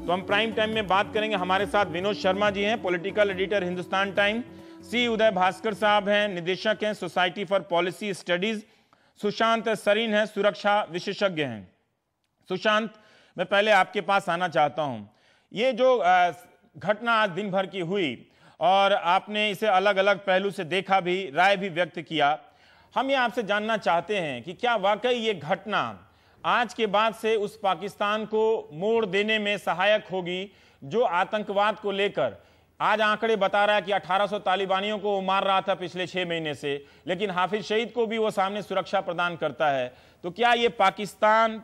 तो हम prime time में बात करेंगे। हमारे साथ विनोद शर्मा जी हैं, political editor Hindustan time. C Uday Bhaskar साहब हैं, निदेशक हैं society for policy studies. Sushant Sareen हैं, सुरक्षा विशेषज्ञ हैं। सुशांत, मैं पहले आपके पास आना चाहता हूं। ये जो घटना आज दिन भर की हुई और आपने इसे अलग अलग पहलू से देखा भी, राय भी व्यक्त किया, हम ये आपसे जानना चाहते हैं कि क्या वाकई ये घटना आज के बाद से उस पाकिस्तान को मोड़ देने में सहायक होगी जो आतंकवाद को लेकर आज आंकड़े बता रहा है कि 1800 तालिबानियों को वो मार रहा था पिछले 6 महीने से, लेकिन हाफिज सईद को भी वो सामने सुरक्षा प्रदान करता है। तो क्या ये पाकिस्तान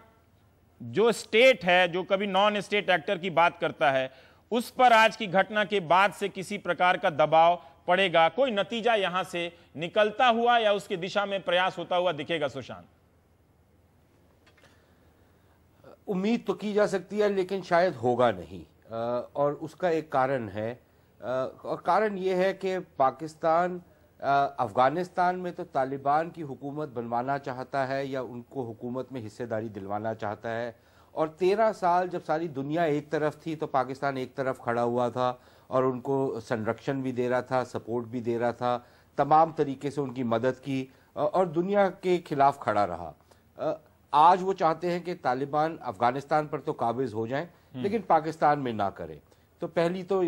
जो स्टेट है, जो कभी नॉन स्टेट एक्टर की बात करता है, उस पर आज की घटना के बाद से किसी प्रकार का दबाव पड़ेगा? कोई नतीजा यहां से निकलता हुआ या उसकी दिशा में प्रयास होता हुआ दिखेगा? सुशांत, उम्मीद तो की जा सकती है लेकिन शायद होगा नहीं, और उसका एक कारण है, और कारण यह है कि पाकिस्तान अफगानिस्तान में तो तालिबान की हुकूमत बनवाना चाहता है या उनको हुकूमत में हिस्सेदारी दिलवाना चाहता है, और 13 साल जब सारी दुनिया एक तरफ थी तो पाकिस्तान एक तरफ खड़ा हुआ था और उनको संरक्षण भी दे रहा था, सपोर्ट भी दे रहा था, तमाम तरीके से उनकी मदद की और दुनिया के खिलाफ खड़ा रहा। आज वो चाहते हैं कि तालिबान अफगानिस्तान पर तो काबिज हो जाएं लेकिन पाकिस्तान में ना करें। तो पहली तो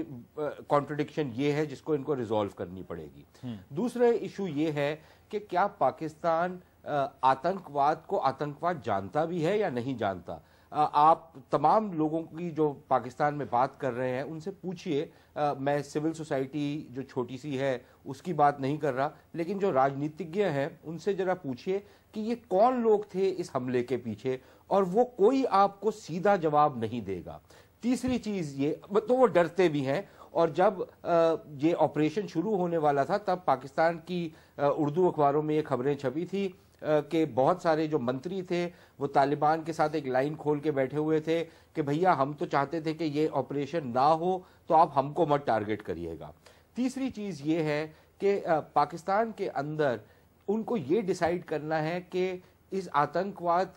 कॉन्ट्रडिक्शन ये है जिसको इनको रिजॉल्व करनी पड़ेगी। दूसरा इशू ये है कि क्या पाकिस्तान आतंकवाद को आतंकवाद जानता भी है या नहीं जानता। आप तमाम लोगों की जो पाकिस्तान में बात कर रहे हैं उनसे पूछिए, मैं सिविल सोसाइटी जो छोटी सी है उसकी बात नहीं कर रहा, लेकिन जो राजनीतिज्ञ हैं उनसे जरा पूछिए कि ये कौन लोग थे इस हमले के पीछे, और वो कोई आपको सीधा जवाब नहीं देगा। तीसरी चीज ये, तो वो डरते भी हैं, और जब ये ऑपरेशन शुरू होने वाला था तब पाकिस्तान की उर्दू अखबारों में ये खबरें छपी थी कि बहुत सारे जो मंत्री थे वो तालिबान के साथ एक लाइन खोल के बैठे हुए थे कि भैया हम तो चाहते थे कि ये ऑपरेशन ना हो तो आप हमको मत टारगेट करिएगा। तीसरी चीज ये है कि पाकिस्तान के अंदर उनको ये डिसाइड करना है कि इस आतंकवाद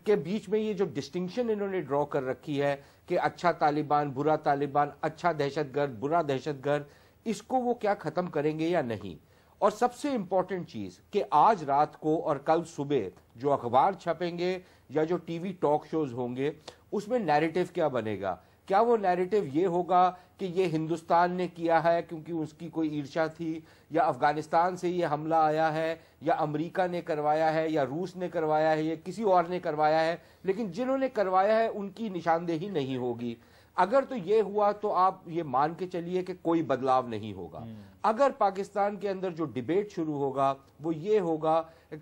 के बीच में ये जो डिस्टिंक्शन इन्होंने ड्रॉ कर रखी है कि अच्छा तालिबान, बुरा तालिबान, अच्छा दहशतगर्द, बुरा दहशतगर्द, इसको वो क्या खत्म करेंगे या नहीं। और सबसे इंपॉर्टेंट चीज कि आज रात को और कल सुबह जो अखबार छपेंगे या जो टीवी टॉक शोज होंगे उसमें नैरेटिव क्या बनेगा। क्या वो नैरेटिव ये होगा कि ये हिंदुस्तान ने किया है क्योंकि उसकी कोई ईर्ष्या थी, या अफगानिस्तान से ये हमला आया है, या अमेरिका ने करवाया है, या रूस ने करवाया है, या किसी और ने करवाया है, लेकिन जिन्होंने करवाया है उनकी निशानदेही नहीं होगी। अगर तो ये हुआ तो आप ये मान के चलिए कि कोई बदलाव नहीं होगा। अगर पाकिस्तान के अंदर जो डिबेट शुरू होगा वो ये होगा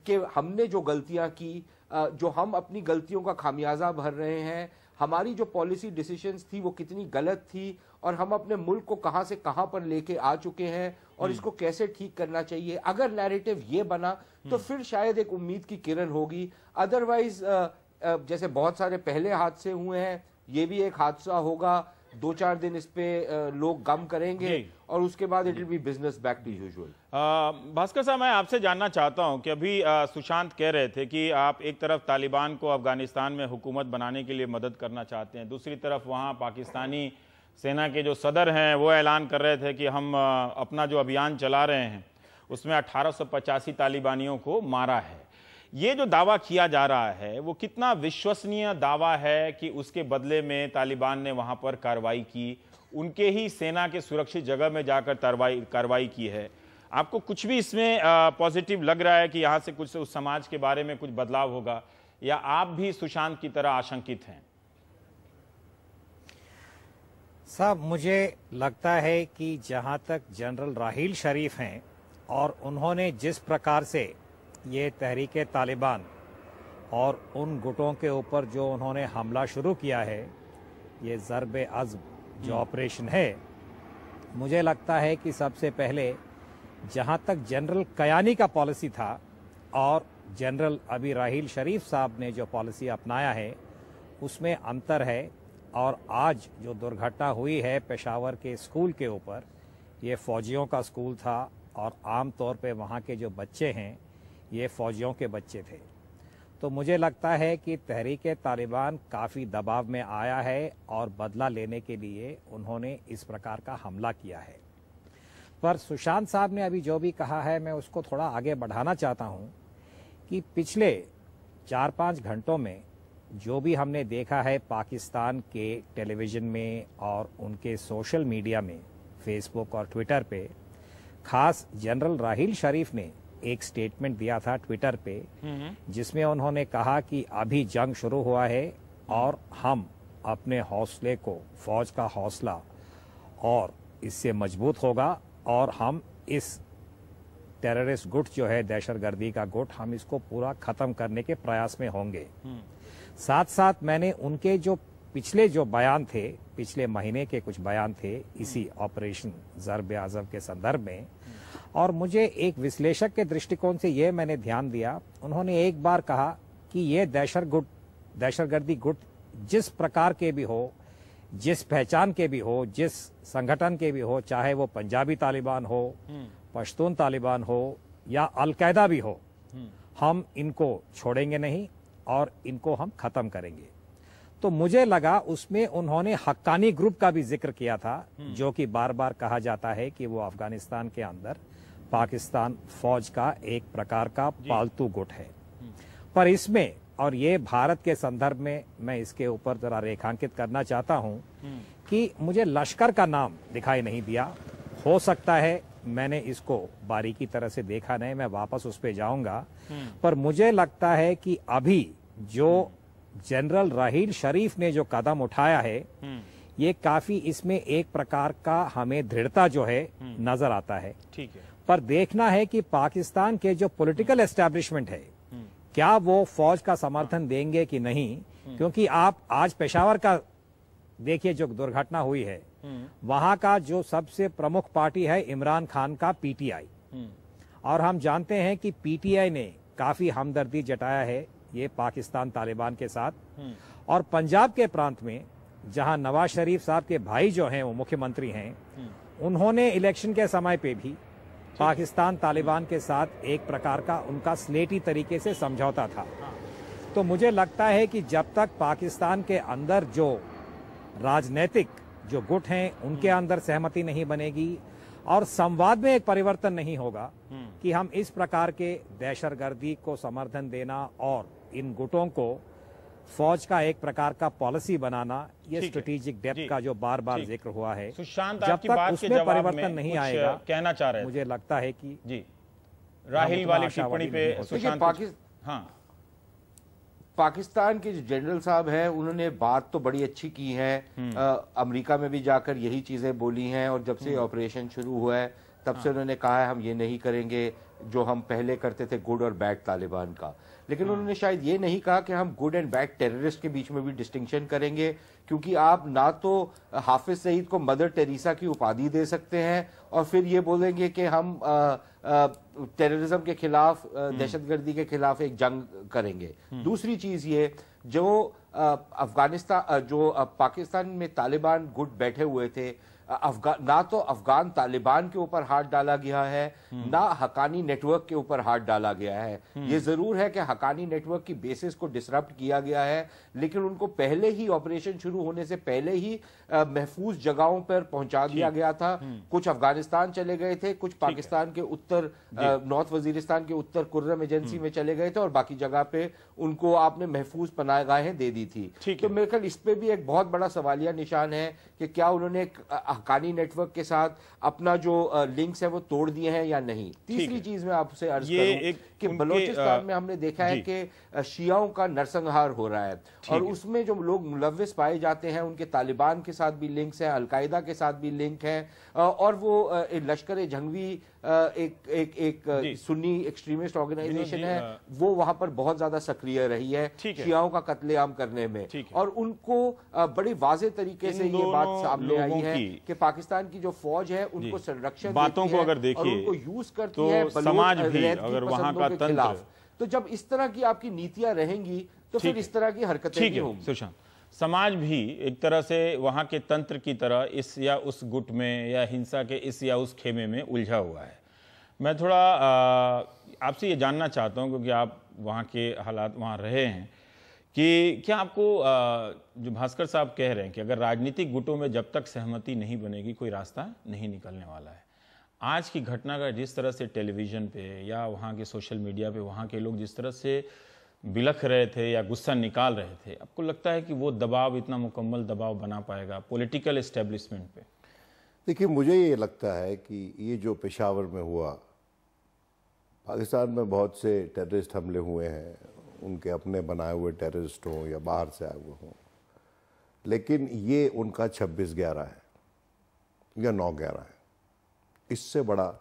कि हमने जो गलतियां की, जो हम अपनी गलतियों का खामियाजा भर रहे हैं, हमारी जो पॉलिसी डिसीजंस थी वो कितनी गलत थी, और हम अपने मुल्क को कहां से कहां पर लेके आ चुके हैं और इसको कैसे ठीक करना चाहिए। अगर नैरेटिव ये बना तो फिर शायद एक उम्मीद की किरण होगी। अदरवाइज जैसे बहुत सारे पहले हादसे हुए हैं, ये भी एक हादसा होगा, 2-4 दिन इस पे लोग गम करेंगे और उसके बाद it will be business back to usual. Bhaskar साहब, मैं आपसे जानना चाहता हूं कि अभी सुशांत कह रहे थे कि आप एक तरफ तालिबान को अफगानिस्तान में हुकूमत बनाने के लिए मदद करना चाहते हैं, दूसरी तरफ वहां पाकिस्तानी सेना के जो सदर हैं वो ऐलान कर रहे थे कि हम अपना जो अभियान चला रहे हैं उसमें 1885 तालिबानियों को मारा है। ये जो दावा किया जा रहा है वो कितना विश्वसनीय दावा है कि उसके बदले में तालिबान ने वहां पर कार्रवाई की, उनके ही सेना के सुरक्षित जगह में जाकर कार्रवाई की है? आपको कुछ भी इसमें पॉजिटिव लग रहा है कि यहां से कुछ उस समाज के बारे में कुछ बदलाव होगा, या आप भी सुशांत की तरह आशंकित हैं? साहब, मुझे लगता है कि जहां तक जनरल राहील शरीफ हैं और उन्होंने जिस प्रकार से ये तहरीके तालिबान और उन गुटों के ऊपर जो उन्होंने हमला शुरू किया है, ये ज़र्ब अज़्म जो ऑपरेशन है, मुझे लगता है कि सबसे पहले जहां तक जनरल कयानी का पॉलिसी था और जनरल अभी राहील शरीफ साहब ने जो पॉलिसी अपनाया है उसमें अंतर है। और आज जो दुर्घटना हुई है पेशावर के स्कूल के ऊपर, ये फ़ौजियों का स्कूल था और आम तौर पे वहाँ के जो बच्चे हैं ये फ़ौजियों के बच्चे थे। तो मुझे लगता है कि तहरीके तालिबान काफ़ी दबाव में आया है और बदला लेने के लिए उन्होंने इस प्रकार का हमला किया है। पर सुशांत साहब ने अभी जो भी कहा है, मैं उसको थोड़ा आगे बढ़ाना चाहता हूं कि पिछले 4-5 घंटों में जो भी हमने देखा है पाकिस्तान के टेलीविज़न में और उनके सोशल मीडिया में, फेसबुक और ट्विटर पे, खास जनरल राहील शरीफ ने एक स्टेटमेंट दिया था ट्विटर पे, जिसमें उन्होंने कहा कि अभी जंग शुरू हुआ है और हम अपने हौसले को, फौज का हौसला और इससे मजबूत होगा और हम इस टेररिस्ट गुट जो है, दहशतगर्दी का गुट, हम इसको पूरा खत्म करने के प्रयास में होंगे। साथ साथ मैंने उनके जो पिछले जो बयान थे, पिछले महीने के कुछ बयान थे इसी ऑपरेशन ज़र्ब-ए-आज़म के संदर्भ में, और मुझे एक विश्लेषक के दृष्टिकोण से ये मैंने ध्यान दिया, उन्होंने एक बार कहा कि ये दहशतगर्दी गुट जिस प्रकार के भी हो, जिस पहचान के भी हो, जिस संगठन के भी हो, चाहे वो पंजाबी तालिबान हो, पश्तून तालिबान हो या अलकायदा भी हो, हम इनको छोड़ेंगे नहीं और इनको हम खत्म करेंगे। तो मुझे लगा उसमें उन्होंने हक्कानी ग्रुप का भी जिक्र किया था, जो कि बार बार कहा जाता है कि वो अफगानिस्तान के अंदर पाकिस्तान फौज का एक प्रकार का पालतू गुट है। पर इसमें, और ये भारत के संदर्भ में मैं इसके ऊपर जरा रेखांकित करना चाहता हूं कि मुझे लश्कर का नाम दिखाई नहीं दिया। हो सकता है मैंने इसको बारीकी तरह से देखा नहीं, मैं वापस उस पर जाऊंगा, पर मुझे लगता है कि अभी जो जनरल राहील शरीफ ने जो कदम उठाया है, ये काफी इसमें एक प्रकार का हमें दृढ़ता जो है नजर आता है। ठीक है। पर देखना है कि पाकिस्तान के जो पॉलिटिकल एस्टैब्लिशमेंट है, क्या वो फौज का समर्थन देंगे कि नहीं, क्योंकि आप आज पेशावर का देखिए जो दुर्घटना हुई है, वहां का जो सबसे प्रमुख पार्टी है इमरान खान का पीटीआई, और हम जानते हैं कि पीटीआई ने काफी हमदर्दी जताया है ये पाकिस्तान तालिबान के साथ। और पंजाब के प्रांत में जहां नवाज शरीफ साहब के भाई जो हैं वो मुख्यमंत्री हैं, उन्होंने इलेक्शन के समय पे भी पाकिस्तान तालिबान के साथ एक प्रकार का उनका स्लेटी तरीके से समझौता था। तो मुझे लगता है कि जब तक पाकिस्तान के अंदर जो राजनीतिक जो गुट हैं उनके अंदर सहमति नहीं बनेगी और संवाद में एक परिवर्तन नहीं होगा कि हम इस प्रकार के दहशतगर्दी को समर्थन देना और इन गुटों को फौज का एक प्रकार का पॉलिसी बनाना, ये स्ट्रेटेजिक डेप्थ का जो बार बार जिक्र हुआ है, सुशांत, जब आपकी तक बात के उसमें जवाब परिवर्तन में नहीं कुछ आएगा, कहना चाह रहे मुझे लगता है कि जी राहील वाली टिप्पणी पे सुशांत। हाँ, पाकिस्तान के जो जनरल साहब हैं उन्होंने बात तो बड़ी अच्छी की है, अमेरिका में भी जाकर यही चीजें बोली हैं, और जब से ऑपरेशन शुरू हुआ है तब से उन्होंने कहा है हम ये नहीं करेंगे जो हम पहले करते थे गुड और बैड तालिबान का। लेकिन उन्होंने शायद ये नहीं कहा कि हम गुड एंड बैड टेररिस्ट के बीच में भी डिस्टिंक्शन करेंगे, क्योंकि आप ना तो हाफिज सईद को मदर टेरेसा की उपाधि दे सकते हैं और फिर ये बोलेंगे कि हम टेररिज्म के खिलाफ, दहशतगर्दी के खिलाफ एक जंग करेंगे। दूसरी चीज ये, जो अफगानिस्तान, जो पाकिस्तान में तालिबान गुट बैठे हुए थे, ना तो अफगान तालिबान के ऊपर हाथ डाला गया है, ना हकानी नेटवर्क के ऊपर हाथ डाला गया है। ये जरूर है कि हकानी नेटवर्क की बेसिस को डिसरप्ट किया गया है, लेकिन उनको पहले ही, ऑपरेशन शुरू होने से पहले ही महफूज जगहों पर पहुंचा दिया गया था। कुछ अफगानिस्तान चले गए थे, कुछ पाकिस्तान के उत्तर, नॉर्थ वजीरिस्तान के उत्तर कुर्रम एजेंसी में चले गए थे, और बाकी जगह पे उनको आपने महफूज पनाहगाहें दे दी थी। तो मेरे ख्याल इस पे भी एक बहुत बड़ा सवालिया निशान है कि क्या उन्होंने हकानी नेटवर्क के साथ अपना जो लिंक्स है वो तोड़ दिए हैं या नहीं। तीसरी चीज मैं आपसे अर्ज करूं कि बलोचिस्तान में हमने देखा है कि शियाओं का नरसंहार हो रहा है, और उसमें जो लोग मुलव्विस पाए जाते हैं उनके तालिबान के साथ भी लिंक्स हैं, अलकायदा के साथ भी लिंक है, और वो लश्कर जंगवी एक सुन्नी एक्सट्रीमिस्ट ऑर्गेनाइजेशन है, वो वहां पर बहुत ज्यादा सक्रिय रही है शियाओं का कत्लेआम करने में, और उनको बड़ी वाज़ेह तरीके से ये बात सामने आई है कि पाकिस्तान की जो फौज है उनको संरक्षण बातों को अगर देखिए और उनको यूज करती है समाज भी, अगर वहां का तंत्र, तो जब इस तरह की आपकी नीतियां रहेंगी तो फिर इस तरह की हरकतें नहीं होंगी। सुशांत, समाज भी एक तरह से वहां के तंत्र की तरह इस या उस गुट में या हिंसा के इस या उस खेमे में उलझा हुआ है। मैं थोड़ा आपसे ये जानना चाहता हूं, क्योंकि आप वहाँ के हालात वहाँ रहे हैं कि क्या आपको जो भास्कर साहब कह रहे हैं कि अगर राजनीतिक गुटों में जब तक सहमति नहीं बनेगी कोई रास्ता नहीं निकलने वाला है। आज की घटना का जिस तरह से टेलीविज़न पे या वहाँ के सोशल मीडिया पे वहाँ के लोग जिस तरह से बिलख रहे थे या गुस्सा निकाल रहे थे, आपको लगता है कि वो दबाव इतना मुकम्मल दबाव बना पाएगा पॉलिटिकल एस्टेब्लिशमेंट पे? देखिए, मुझे ये लगता है कि ये जो पेशावर में हुआ, पाकिस्तान में बहुत से टेररिस्ट हमले हुए हैं, उनके अपने बनाए हुए टेररिस्ट हों या बाहर से आए हुए हों, लेकिन ये उनका 26/11 है या 9/11 है। इससे बड़ा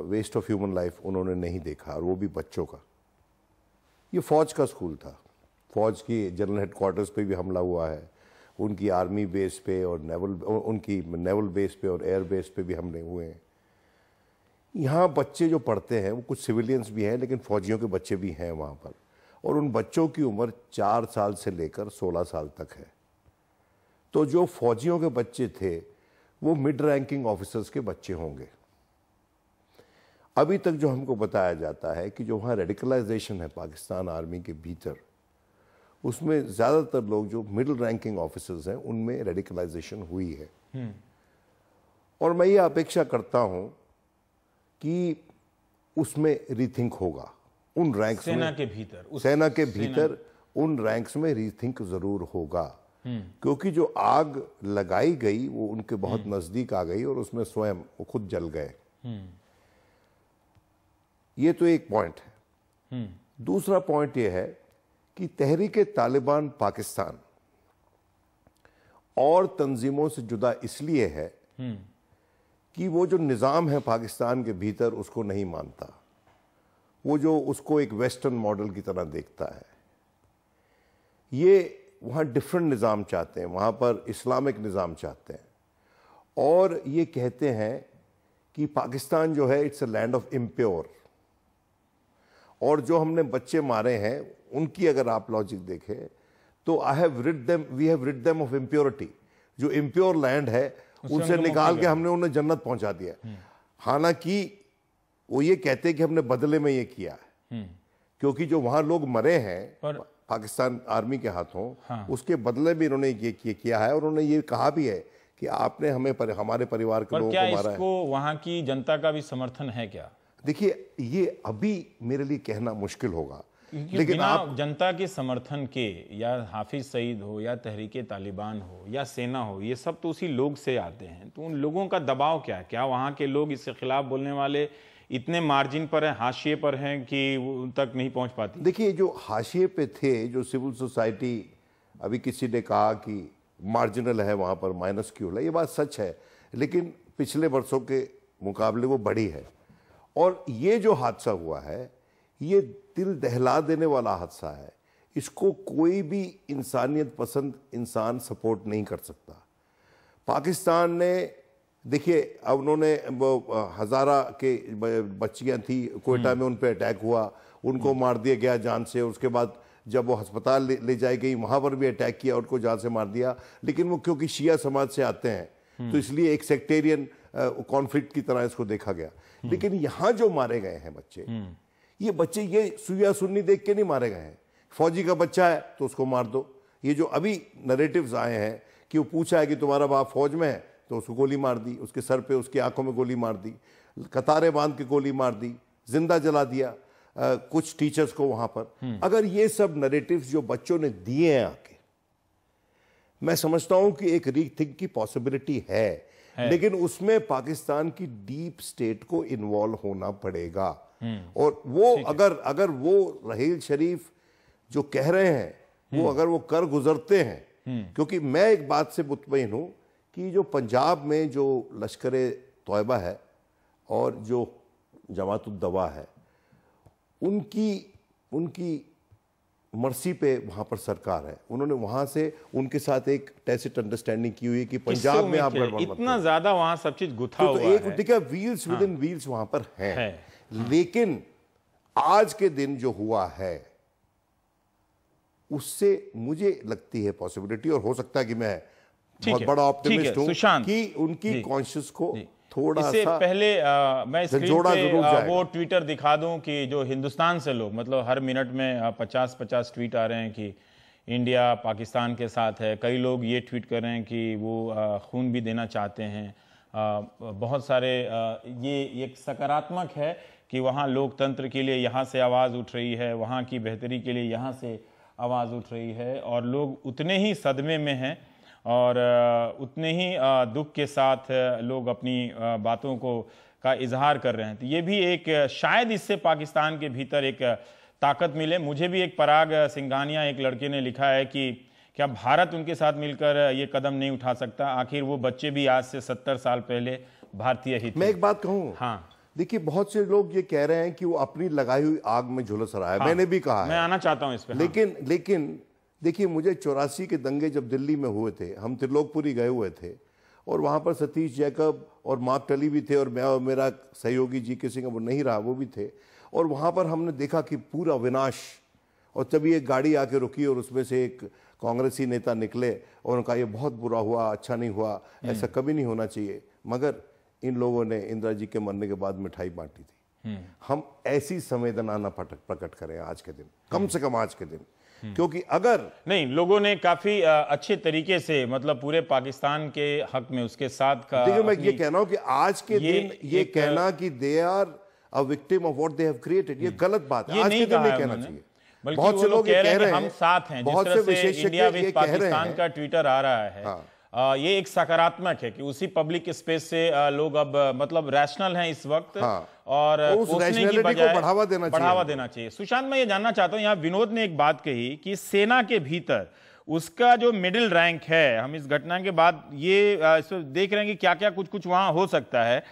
वेस्ट ऑफ ह्यूमन लाइफ उन्होंने नहीं देखा, और वो भी बच्चों का। ये फौज का स्कूल था, फौज की जनरल हेडक्वार्टर्स पे भी हमला हुआ है, उनकी आर्मी बेस पे और उनकी नेवल बेस पे और एयर बेस पे भी हमले हुए हैं। यहाँ बच्चे जो पढ़ते हैं वो कुछ सिविलियंस भी हैं, लेकिन फौजियों के बच्चे भी हैं वहाँ पर, और उन बच्चों की उम्र 4 साल से लेकर 16 साल तक है। तो जो फौजियों के बच्चे थे वो मिड रैंकिंग ऑफिसर्स के बच्चे होंगे। अभी तक जो हमको बताया जाता है कि जो वहाँ रेडिकलाइजेशन है पाकिस्तान आर्मी के भीतर, उसमें ज़्यादातर लोग जो मिडिल रैंकिंग ऑफिसर्स हैं उनमें रेडिकलाइजेशन हुई है। और मैं ये अपेक्षा करता हूँ कि उसमें रीथिंक होगा उन रैंक्स में, सेना के भीतर उन रैंक्स में रीथिंक ज़रूर होगा, क्योंकि जो आग लगाई गई वो उनके बहुत नज़दीक आ गई और उसमें स्वयं वो खुद जल गए। ये तो एक पॉइंट है। दूसरा पॉइंट ये है कि तहरीक तालिबान पाकिस्तान और तंजीमों से जुदा इसलिए है कि वो जो निज़ाम है पाकिस्तान के भीतर उसको नहीं मानता, वो जो उसको एक वेस्टर्न मॉडल की तरह देखता है। ये वहाँ डिफरेंट निज़ाम चाहते हैं, वहाँ पर इस्लामिक निज़ाम चाहते हैं, और ये कहते हैं कि पाकिस्तान जो है it's a land of impure. और जो हमने बच्चे मारे हैं उनकी अगर आप लॉजिक देखें तो we have rid them of impurity. जो इम्प्योर लैंड है उनसे निकाल के हमने उन्हें जन्नत पहुंचा दिया। हालांकि वो ये कहते हैं कि हमने बदले में ये किया है, क्योंकि जो वहां लोग मरे हैं पाकिस्तान आर्मी के हाथों, उसके बदले में इन्होंने ये किया है, और उन्होंने ये कहा भी है कि आपने हमें हमारे परिवार के लोगों को मारा है। वहां की जनता का भी समर्थन है क्या? देखिए, ये अभी मेरे लिए कहना मुश्किल होगा, लेकिन आप जनता के समर्थन के, या हाफिज सईद हो या तहरीके तालिबान हो या सेना हो, ये सब तो उसी लोग से आते हैं, तो उन लोगों का दबाव क्या है? क्या वहाँ के लोग इसके खिलाफ बोलने वाले इतने मार्जिन पर हैं, हाशिए पर हैं कि उन तक नहीं पहुँच पाती? देखिए, जो हाशिए पे थे, जो सिविल सोसाइटी, अभी किसी ने कहा कि मार्जिनल है वहाँ पर, माइनस्क्यूल है, ये बात सच है, लेकिन पिछले वर्षों के मुकाबले वो बड़ी है। और ये जो हादसा हुआ है ये दिल दहला देने वाला हादसा है, इसको कोई भी इंसानियत पसंद इंसान सपोर्ट नहीं कर सकता। पाकिस्तान ने, देखिए, अब उन्होंने हज़ारा के बच्चियां थी कोयटा में, उन पे अटैक हुआ, उनको मार दिया गया जान से। उसके बाद जब वो अस्पताल ले जाई गई वहाँ पर भी अटैक किया, उनको जान से मार दिया। लेकिन वो क्योंकि शिया समाज से आते हैं तो इसलिए एक सेक्टेरियन कॉन्फ्लिक्ट की तरह इसको देखा गया। लेकिन यहाँ जो मारे गए हैं बच्चे, ये बच्चे ये सुया सुन्नी देख के नहीं मारे गए हैं। फौजी का बच्चा है तो उसको मार दो। ये जो अभी नरेटिव्स आए हैं कि वो पूछा है कि तुम्हारा बाप फौज में है, तो उसको गोली मार दी, उसके सर पे उसकी आंखों में गोली मार दी, कतारें बांध के गोली मार दी, जिंदा जला दिया कुछ टीचर्स को वहां पर। अगर ये सब नरेटिव्स जो बच्चों ने दिए हैं आके, मैं समझता हूं कि एक रीथिंक की पॉसिबिलिटी है, लेकिन उसमें पाकिस्तान की डीप स्टेट को इन्वॉल्व होना पड़ेगा। और वो अगर वो रहील शरीफ जो कह रहे हैं वो अगर वो कर गुजरते हैं, क्योंकि मैं एक बात से मुतमईन हूं कि जो पंजाब में जो लश्कर तौयबा है और जो जमात-उद-दवा है, उनकी मर्सी पे वहां पर सरकार है। उन्होंने वहां से उनके साथ एक टैसिट अंडरस्टैंडिंग की हुई है कि पंजाब में आप गड़बड़ मत इतना ज्यादा वहां सब चीज गुथा हुआ है। एक देखिए, व्हील्स विद इन व्हील्स वहां पर है। लेकिन आज के दिन जो हुआ है उससे मुझे लगती है पॉसिबिलिटी, और हो सकता है कि मैं बहुत बड़ा ऑप्टिमिस्ट हूं कि उनकी कॉन्शियस को थोड़ा इससे सा पहले मैं स्क्रीन झंझोड़ा पे जरूर जाएगा। वो ट्विटर दिखा दूं कि जो हिंदुस्तान से लोग, मतलब हर मिनट में 50-50 ट्वीट आ रहे हैं कि इंडिया पाकिस्तान के साथ है। कई लोग ये ट्वीट कर रहे हैं कि वो खून भी देना चाहते हैं। बहुत सारे ये एक सकारात्मक है कि वहाँ लोकतंत्र के लिए यहाँ से आवाज़ उठ रही है, वहाँ की बेहतरी के लिए यहाँ से आवाज़ उठ रही है, और लोग उतने ही सदमे में हैं और उतने ही दुख के साथ लोग अपनी बातों को का इजहार कर रहे हैं। तो ये भी एक शायद इससे पाकिस्तान के भीतर एक ताकत मिले। मुझे भी एक पराग सिंघानिया एक लड़के ने लिखा है कि क्या भारत उनके साथ मिलकर ये कदम नहीं उठा सकता? आखिर वो बच्चे भी आज से 70 साल पहले भारतीय ही थे। मैं एक बात कहूँ, हाँ देखिए बहुत से लोग ये कह रहे हैं कि वो अपनी लगाई हुई आग में झुलस रहा है। मैंने भी कहा मैं है, आना चाहता हूं इस पे। लेकिन देखिए, मुझे 84 के दंगे जब दिल्ली में हुए थे, हम त्रिलोकपुरी गए हुए थे और वहाँ पर सतीश जैकब और मार्क टली भी थे और मैं और मेरा सहयोगी जी.के. सिंह, वो नहीं रहा, वो भी थे। और वहाँ पर हमने देखा कि पूरा विनाश, और तभी एक गाड़ी आके रुकी और उसमें से एक कांग्रेसी नेता निकले और उनका ये बहुत बुरा हुआ, अच्छा नहीं हुआ, ऐसा कभी नहीं होना चाहिए। मगर इन लोगों ने इंदिरा जी के मरने के बाद मिठाई बांटी थी। हम ऐसी संवेदना न प्रकट करें आज के दिन, कम से कम आज के दिन, क्योंकि अगर नहीं, लोगों ने काफी अच्छे तरीके से, मतलब पूरे पाकिस्तान के हक में उसके साथ का। देखिए, मैं ये कह रहा हूं कि आज के दिन ये कहना कि they are a victim of what they have created, ये गलत बात है। आज के दिन नहीं कहना चाहिए। बहुत से लोग कह रहे हैं हम साथ हैं। बहुत से विशेषज्ञ इंडिया विद ये कह रहे पाकिस्तान हैं, का ट्विटर आ रहा है। हाँ। ये एक सकारात्मक है कि उसी पब्लिक स्पेस से लोग अब मतलब रैशनल हैं इस वक्त। हाँ। और उस रैशनैलिटी को बढ़ावा देना चाहिए। सुशांत, मैं ये जानना चाहता हूं, यहाँ विनोद ने एक बात कही कि सेना के भीतर उसका जो मिडिल रैंक है, हम इस घटना के बाद ये देख रहे हैं कि क्या क्या कुछ वहां हो सकता है।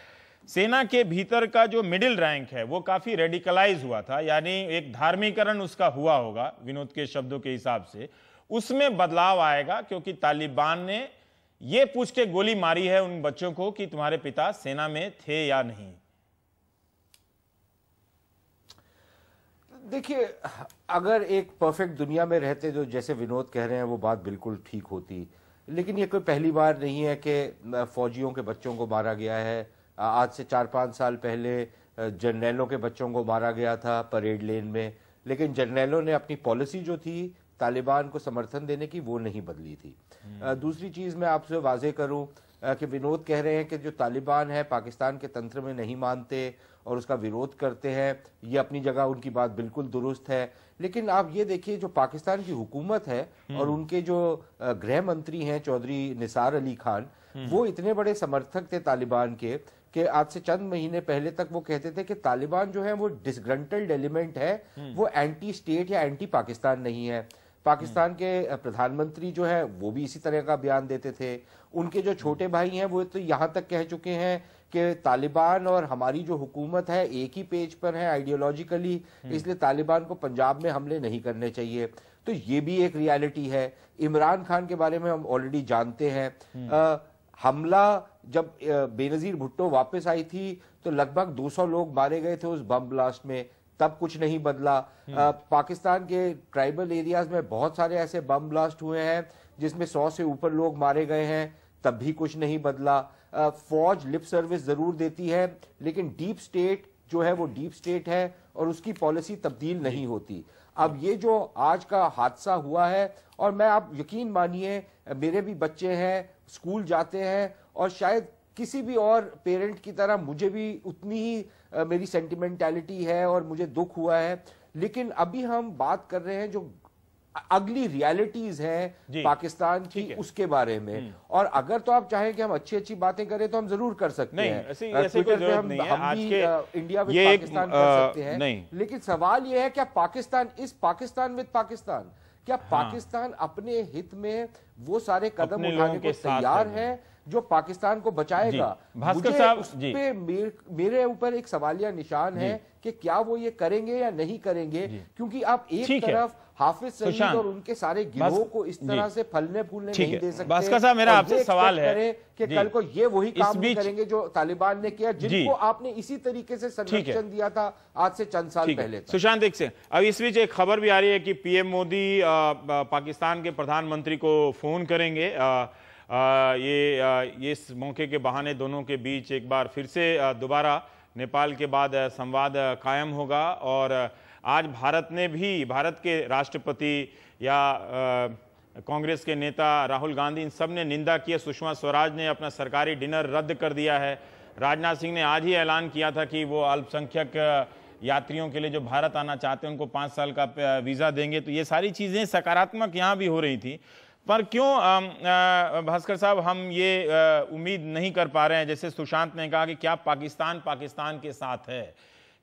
सेना के भीतर का जो मिडिल रैंक है वो काफी रेडिकलाइज हुआ था, यानी एक धार्मिकरण उसका हुआ होगा विनोद के शब्दों के हिसाब से। उसमें बदलाव आएगा क्योंकि तालिबान ने ये पूछ के गोली मारी है उन बच्चों को कि तुम्हारे पिता सेना में थे या नहीं। देखिए, अगर एक परफेक्ट दुनिया में रहते जो जैसे विनोद कह रहे हैं वो बात बिल्कुल ठीक होती, लेकिन ये कोई पहली बार नहीं है कि फौजियों के बच्चों को मारा गया है। आज से 4-5 साल पहले जर्नैलों के बच्चों को मारा गया था परेड लेन में, लेकिन जर्नैलों ने अपनी पॉलिसी जो थी तालिबान को समर्थन देने की वो नहीं बदली थी। दूसरी चीज़ मैं आपसे वाजे करूं कि विनोद कह रहे हैं कि जो तालिबान है पाकिस्तान के तंत्र में नहीं मानते और उसका विरोध करते हैं, ये अपनी जगह उनकी बात बिल्कुल दुरुस्त है। लेकिन आप ये देखिए, जो पाकिस्तान की हुकूमत है और उनके जो गृह मंत्री हैं चौधरी निसार अली खान, वो इतने बड़े समर्थक थे तालिबान के कि आज से चंद महीने पहले तक वो कहते थे कि तालिबान जो है वो डिसग्रंटल्ड एलिमेंट है, वो एंटी स्टेट या एंटी पाकिस्तान नहीं है। पाकिस्तान के प्रधानमंत्री जो है वो भी इसी तरह का बयान देते थे। उनके जो छोटे भाई हैं वो तो यहाँ तक कह चुके हैं कि तालिबान और हमारी जो हुकूमत है एक ही पेज पर है आइडियोलॉजिकली, इसलिए तालिबान को पंजाब में हमले नहीं करने चाहिए। तो ये भी एक रियलिटी है। इमरान खान के बारे में हम ऑलरेडी जानते हैं। हमला जब बेनजीर भुट्टो वापस आई थी तो लगभग 200 लोग मारे गए थे उस बम ब्लास्ट में, तब कुछ नहीं बदला। पाकिस्तान के ट्राइबल एरियाज में बहुत सारे ऐसे बम ब्लास्ट हुए हैं जिसमें 100 से ऊपर लोग मारे गए हैं, तब भी कुछ नहीं बदला। फौज लिप सर्विस जरूर देती है, लेकिन डीप स्टेट जो है वो डीप स्टेट है और उसकी पॉलिसी तब्दील नहीं होती। अब ये जो आज का हादसा हुआ है, और मैं आप यकीन मानिए मेरे भी बच्चे हैं, स्कूल जाते हैं, और शायद किसी भी और पेरेंट की तरह मुझे भी उतनी ही मेरी सेंटिमेंटैलिटी है और मुझे दुख हुआ है। लेकिन अभी हम बात कर रहे हैं जो अगली रियलिटीज हैं पाकिस्तान की, उसके बारे में। और अगर तो आप चाहें कि हम अच्छी अच्छी बातें करें तो हम जरूर कर सकते हैं। ऐसे कोई जरूरत नहीं है। आज के इंडिया विद पाकिस्तान कर सकते हैं, लेकिन सवाल यह है क्या पाकिस्तान विद पाकिस्तान, क्या पाकिस्तान अपने हित में वो सारे कदम उठाने को तैयार है जो पाकिस्तान को बचाएगा? भास्कर साहब, उस पे मेरे ऊपर एक सवालिया निशान है कि क्या वो ये करेंगे या नहीं करेंगे, क्योंकि आप एक तरफ हाफिज सईद और उनके सारे गिरोह को इस तरह से फलने फूलने नहीं दे सकते। भास्कर साहब, मेरा आपसे सवाल है कि कल को ये वही काम करेंगे जो तालिबान ने किया, जिनको आपने इसी तरीके से संरक्षण दिया था आज से चंद साल पहले। सुशांत, एक से अब इस बीच एक खबर भी आ रही है कि पीएम मोदी पाकिस्तान के प्रधानमंत्री को फोन करेंगे ये इस मौके के बहाने दोनों के बीच एक बार फिर से दोबारा नेपाल के बाद संवाद कायम होगा। और आज भारत के राष्ट्रपति या कांग्रेस के नेता राहुल गांधी, इन सब ने निंदा की है। सुषमा स्वराज ने अपना सरकारी डिनर रद्द कर दिया है। राजनाथ सिंह ने आज ही ऐलान किया था कि वो अल्पसंख्यक यात्रियों के लिए जो भारत आना चाहते हैं उनको 5 साल का वीज़ा देंगे। तो ये सारी चीज़ें सकारात्मक यहाँ भी हो रही थी। पर क्यों भास्कर साहब हम ये उम्मीद नहीं कर पा रहे हैं, जैसे सुशांत ने कहा कि क्या पाकिस्तान के साथ है?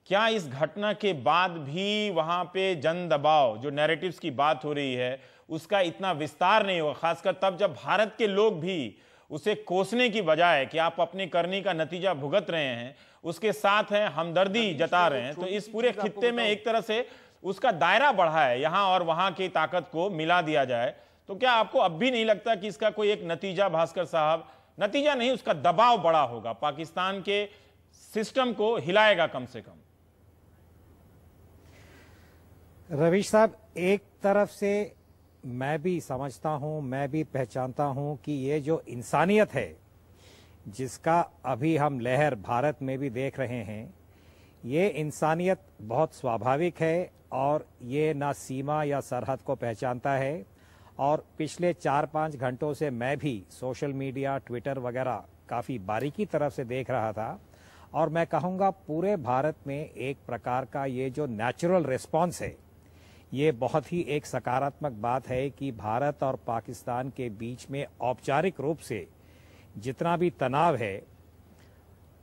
क्या इस घटना के बाद भी वहाँ पे जन दबाव, जो नैरेटिव्स की बात हो रही है, उसका इतना विस्तार नहीं होगा, खासकर तब जब भारत के लोग भी उसे कोसने की बजाय कि आप अपनी करनी का नतीजा भुगत रहे हैं, उसके साथ हैं, हमदर्दी जता रहे हैं। तो इस पूरे खित्ते में एक तरह से उसका दायरा बढ़ा है, यहाँ और वहाँ की ताकत को मिला दिया जाए। तो क्या आपको अब भी नहीं लगता कि इसका कोई एक नतीजा, भास्कर साहब, नतीजा नहीं, उसका दबाव बड़ा होगा, पाकिस्तान के सिस्टम को हिलाएगा कम से कम? रवीश साहब, एक तरफ से मैं भी समझता हूं, मैं भी पहचानता हूं कि ये जो इंसानियत है जिसका अभी हम लहर भारत में भी देख रहे हैं, ये इंसानियत बहुत स्वाभाविक है और ये ना सीमा या सरहद को पहचानता है। और पिछले 4-5 घंटों से मैं भी सोशल मीडिया, ट्विटर वगैरह काफ़ी बारीकी तरफ से देख रहा था और मैं कहूँगा पूरे भारत में एक प्रकार का ये जो नेचुरल रिस्पॉन्स है, ये बहुत ही एक सकारात्मक बात है कि भारत और पाकिस्तान के बीच में औपचारिक रूप से जितना भी तनाव है,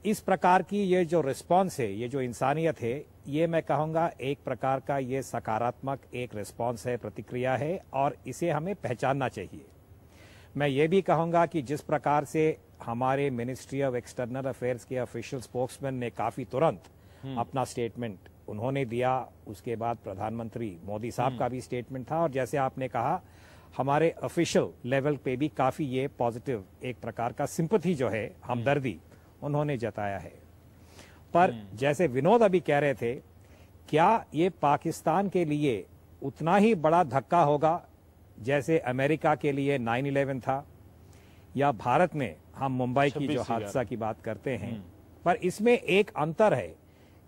इस प्रकार की ये जो रिस्पॉन्स है, ये जो इंसानियत है, ये मैं कहूँगा एक प्रकार का ये सकारात्मक एक रिस्पॉन्स है, प्रतिक्रिया है और इसे हमें पहचानना चाहिए। मैं ये भी कहूँगा कि जिस प्रकार से हमारे मिनिस्ट्री ऑफ एक्सटर्नल अफेयर्स के ऑफिशियल स्पोक्समैन ने काफ़ी तुरंत अपना स्टेटमेंट उन्होंने दिया, उसके बाद प्रधानमंत्री मोदी साहब का भी स्टेटमेंट था और जैसे आपने कहा हमारे ऑफिशियल लेवल पे भी काफ़ी ये पॉजिटिव एक प्रकार का सिंपैथी जो है, हमदर्दी उन्होंने जताया है। पर जैसे विनोद अभी कह रहे थे, क्या ये पाकिस्तान के लिए उतना ही बड़ा धक्का होगा जैसे अमेरिका के लिए 9/11 था, या भारत में हम मुंबई की जो हादसा की बात करते हैं? पर इसमें एक अंतर है,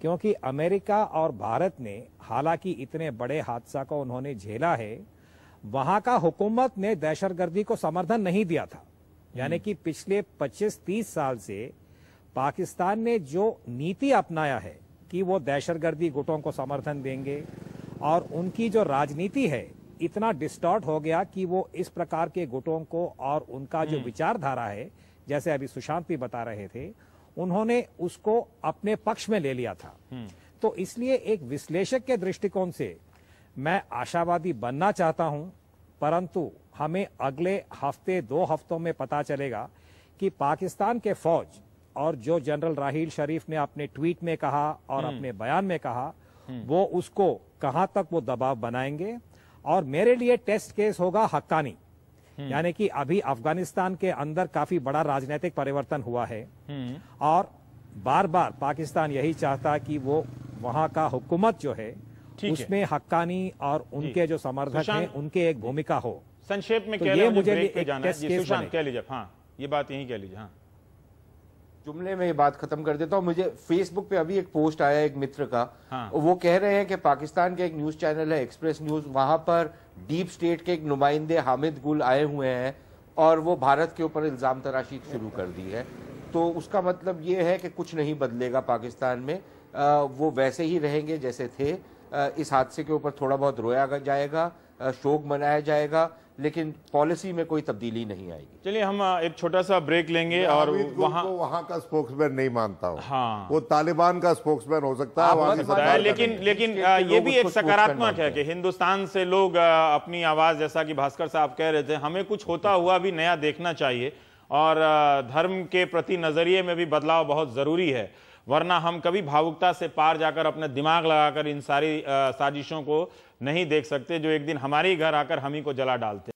क्योंकि अमेरिका और भारत ने हालांकि इतने बड़े हादसा को उन्होंने झेला है, वहां का हुकूमत ने दहशतगर्दी को समर्थन नहीं दिया था। यानी कि पिछले 25-30 साल से पाकिस्तान ने जो नीति अपनाया है कि वो दहशतगर्दी गुटों को समर्थन देंगे, और उनकी जो राजनीति है इतना डिस्टॉर्ट हो गया कि वो इस प्रकार के गुटों को और उनका जो विचारधारा है, जैसे अभी सुशांत भी बता रहे थे, उन्होंने उसको अपने पक्ष में ले लिया था। तो इसलिए एक विश्लेषक के दृष्टिकोण से मैं आशावादी बनना चाहता हूं, परंतु हमें अगले हफ्ते 2 हफ्तों में पता चलेगा कि पाकिस्तान के फौज और जो जनरल राहील शरीफ ने अपने ट्वीट में कहा और अपने बयान में कहा, वो उसको कहां तक वो दबाव बनाएंगे। और मेरे लिए टेस्ट केस होगा हक्कानी, यानी कि अभी अफगानिस्तान के अंदर काफी बड़ा राजनीतिक परिवर्तन हुआ है और बार बार पाकिस्तान यही चाहता कि वो वहां का हुकूमत जो है उसमें हक्कानी और उनके जो समर्थक हैं उनके एक भूमिका हो। संक्षेप में तो कह ये रहे मुझे ब्रेक पे एक जाना है। टेस्ट जी, केस सुशांत बने। कह लीजिए। हाँ, ये बात यहीं कह लीजिए। हाँ, जुमले में ये बात खत्म कर देता हूँ। मुझे फेसबुक पे अभी एक पोस्ट आया एक मित्र का, हाँ। वो कह रहे हैं कि पाकिस्तान का एक न्यूज चैनल है एक्सप्रेस न्यूज, वहां पर डीप स्टेट के एक नुमाइंदे हामिद गुल आए हुए हैं और वो भारत के ऊपर इल्जाम तराशी शुरू कर दी है। तो उसका मतलब ये है कि कुछ नहीं बदलेगा पाकिस्तान में, वो वैसे ही रहेंगे जैसे थे। इस हादसे के ऊपर थोड़ा बहुत रोया जाएगा, शोक मनाया जाएगा, लेकिन पॉलिसी में कोई तब्दीली नहीं आएगी। चलिए हम एक छोटा सा ब्रेक लेंगे और वहां का स्पोक्समैन नहीं मानता हूं। हाँ, वो तालिबान का स्पोक्समैन हो सकता है वहां की सरकार का लेकिन ये भी एक सकारात्मक है कि हिंदुस्तान से लोग अपनी आवाज, जैसा कि भास्कर साहब कह रहे थे, हमें कुछ होता हुआ भी नया देखना चाहिए और धर्म के प्रति नजरिए में भी बदलाव बहुत जरूरी है, वरना हम कभी भावुकता से पार जाकर अपने दिमाग लगाकर इन सारी साजिशों को नहीं देख सकते जो एक दिन हमारे ही घर आकर हम ही को जला डालते हैं।